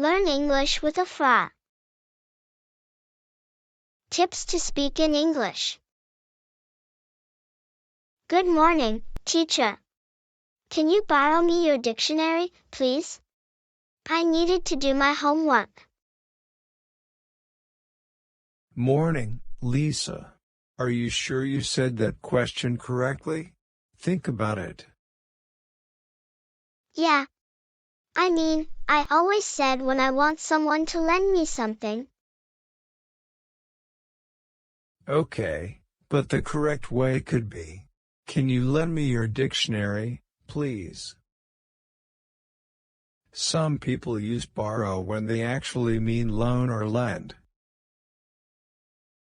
Learn English with Afra. Tips to speak in English. Good morning, teacher. Can you borrow me your dictionary, please? I needed to do my homework. Morning, Lisa. Are you sure you said that question correctly? Think about it. Yeah. I always said when I want someone to lend me something. Okay, but the correct way could be, can you lend me your dictionary, please? Some people use borrow when they actually mean loan or lend.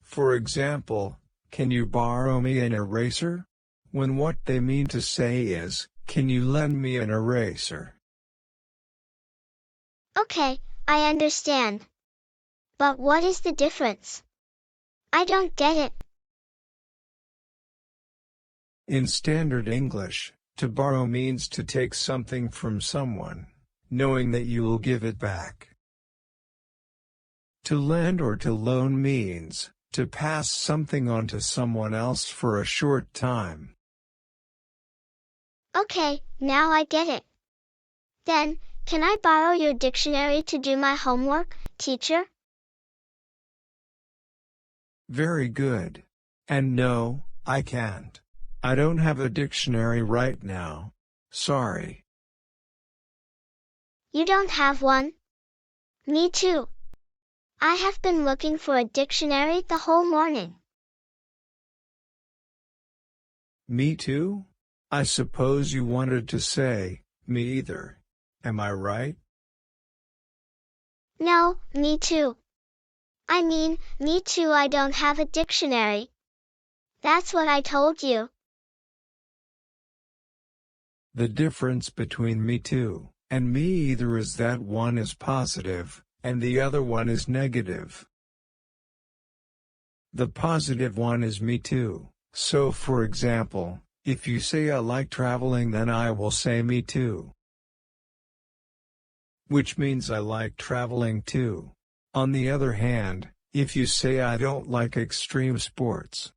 For example, can you borrow me an eraser? When what they mean to say is, can you lend me an eraser? Okay, I understand. But what is the difference? I don't get it. In standard English, to borrow means to take something from someone, knowing that you will give it back. To lend or to loan means to pass something on to someone else for a short time. Okay, now I get it. Then, can I borrow your dictionary to do my homework, teacher? Very good. And no, I can't. I don't have a dictionary right now. Sorry. You don't have one? Me too. I have been looking for a dictionary the whole morning. Me too? I suppose you wanted to say, me either. Am I right? No, me too. Me too, I don't have a dictionary. That's what I told you. The difference between me too and me either is that one is positive, and the other one is negative. The positive one is me too. So for example, if you say I like traveling, then I will say me too. Which means I like traveling too. On the other hand, if you say I don't like extreme sports,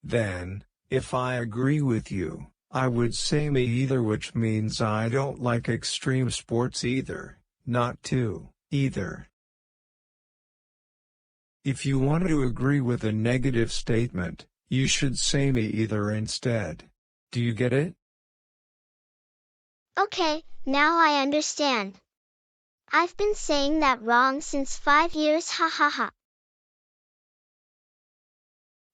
then, if I agree with you, I would say me either, which means I don't like extreme sports either, not too, either. If you want to agree with a negative statement, you should say me either instead. Do you get it? Okay, now I understand. I've been saying that wrong since 5 years, ha ha ha.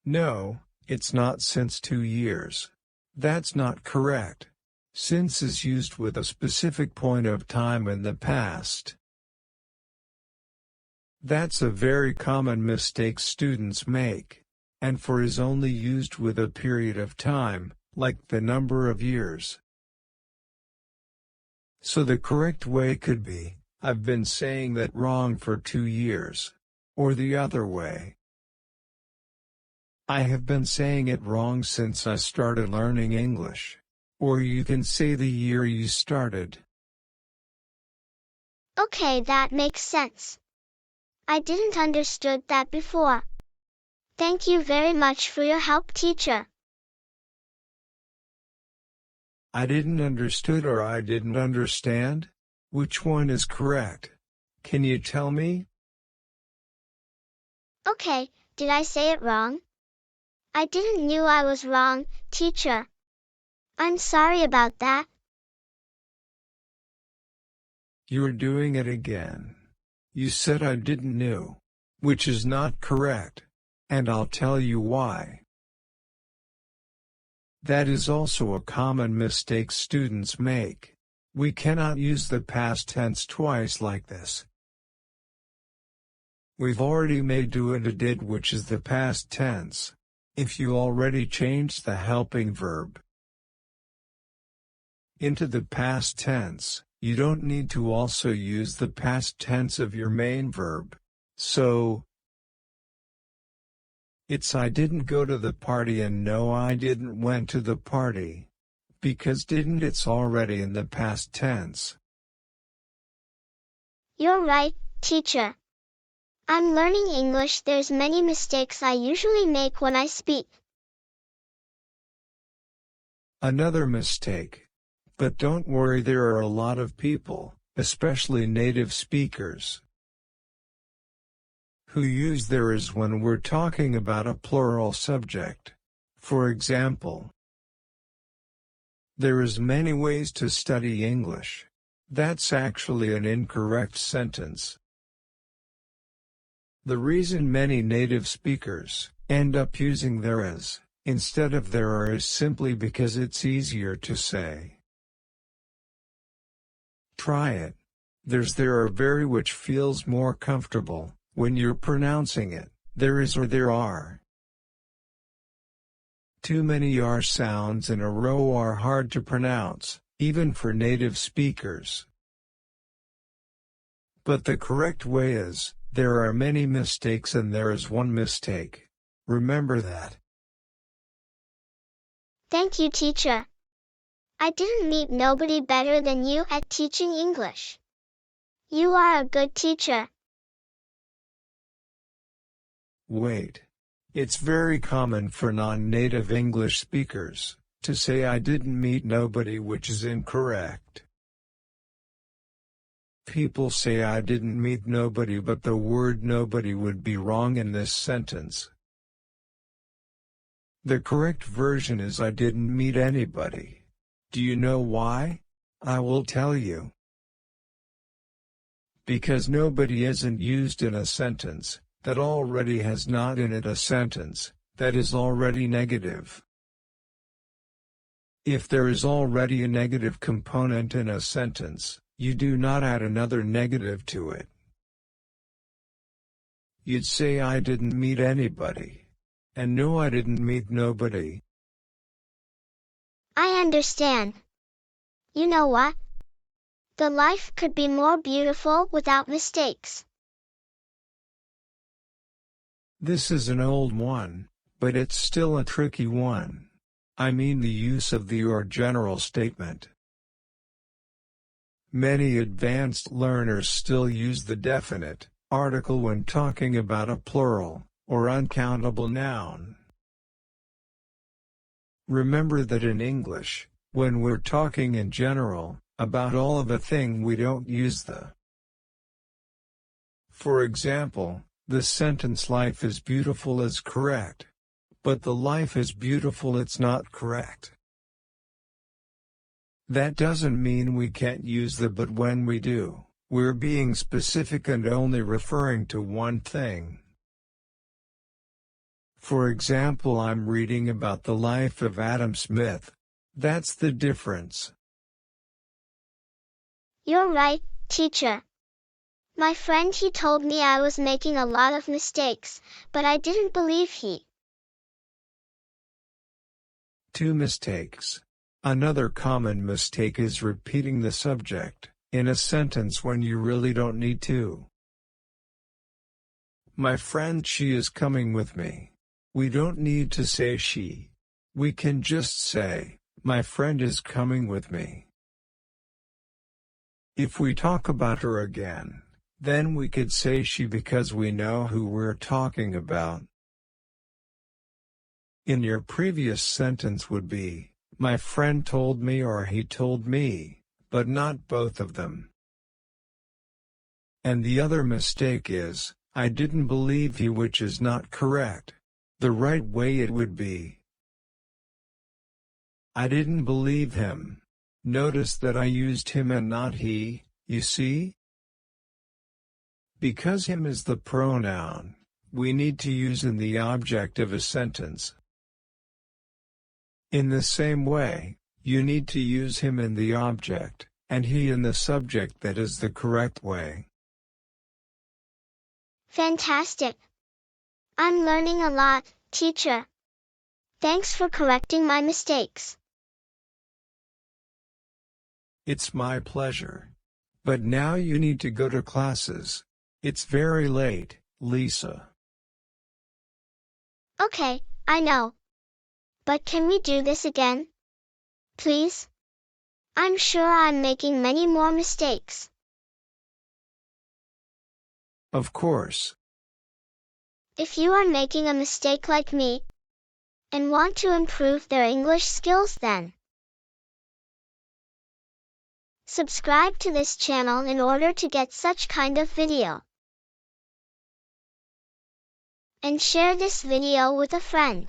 No, it's not since 2 years. That's not correct. Since is used with a specific point of time in the past. That's a very common mistake students make. And for is only used with a period of time, like the number of years. So the correct way could be, I've been saying that wrong for 2 years. Or the other way. I have been saying it wrong since I started learning English. Or you can say the year you started. Okay, that makes sense. I didn't understood that before. Thank you very much for your help, teacher. I didn't understood or I didn't understand? Which one is correct? Can you tell me? Okay, did I say it wrong? I didn't knew I was wrong, teacher. I'm sorry about that. You're doing it again. You said I didn't knew, which is not correct. And I'll tell you why. That is also a common mistake students make. We cannot use the past tense twice like this. We've already made do and did, which is the past tense. If you already changed the helping verb into the past tense, you don't need to also use the past tense of your main verb. So, it's I didn't go to the party and no I didn't went to the party. Because didn't it's already in the past tense. You're right, teacher. I'm learning English. There's many mistakes I usually make when I speak. Another mistake. But don't worry, there are a lot of people, especially native speakers, who use there is when we're talking about a plural subject. For example, there is many ways to study English. That's actually an incorrect sentence. The reason many native speakers end up using there is instead of there are is simply because it's easier to say. Try it. There's there are very, which feels more comfortable when you're pronouncing it. There is or there are. Too many R sounds in a row are hard to pronounce, even for native speakers. But the correct way is, there are many mistakes and there is one mistake. Remember that. Thank you, teacher. I didn't meet nobody better than you at teaching English. You are a good teacher. Wait. It's very common for non-native English speakers to say I didn't meet nobody, which is incorrect. People say I didn't meet nobody, but the word nobody would be wrong in this sentence. The correct version is I didn't meet anybody. Do you know why? I will tell you. Because nobody isn't used in a sentence that already has not in it a sentence that is already negative. If there is already a negative component in a sentence, you do not add another negative to it. You'd say I didn't meet anybody. And no, I didn't meet nobody. I understand. You know what? The life could be more beautiful without mistakes. This is an old one, but it's still a tricky one. I mean the use of the or general statement. Many advanced learners still use the definite article when talking about a plural or uncountable noun. Remember that in English, when we're talking in general about all of a thing, we don't use the. For example, the sentence life is beautiful is correct, but the life is beautiful it's not correct. That doesn't mean we can't use the but when we do, we're being specific and only referring to one thing. For example, I'm reading about the life of Adam Smith. That's the difference. You're right, teacher. My friend, he told me I was making a lot of mistakes, but I didn't believe he. 2 mistakes. Another common mistake is repeating the subject in a sentence when you really don't need to. My friend, she is coming with me. We don't need to say she. We can just say, my friend is coming with me. If we talk about her again, then we could say she because we know who we're talking about. In your previous sentence would be, my friend told me or he told me, but not both of them. And the other mistake is, I didn't believe he, which is not correct. The right way it would be, I didn't believe him. Notice that I used him and not he, you see? Because him is the pronoun, we need to use in the object of a sentence. In the same way, you need to use him in the object, and he in the subject. That is the correct way. Fantastic. I'm learning a lot, teacher. Thanks for correcting my mistakes. It's my pleasure. But now you need to go to classes. It's very late, Lisa. Okay, I know. But can we do this again? Please? I'm sure I'm making many more mistakes. Of course. If you are making a mistake like me and want to improve their English skills, then subscribe to this channel in order to get such kind of video. And share this video with a friend.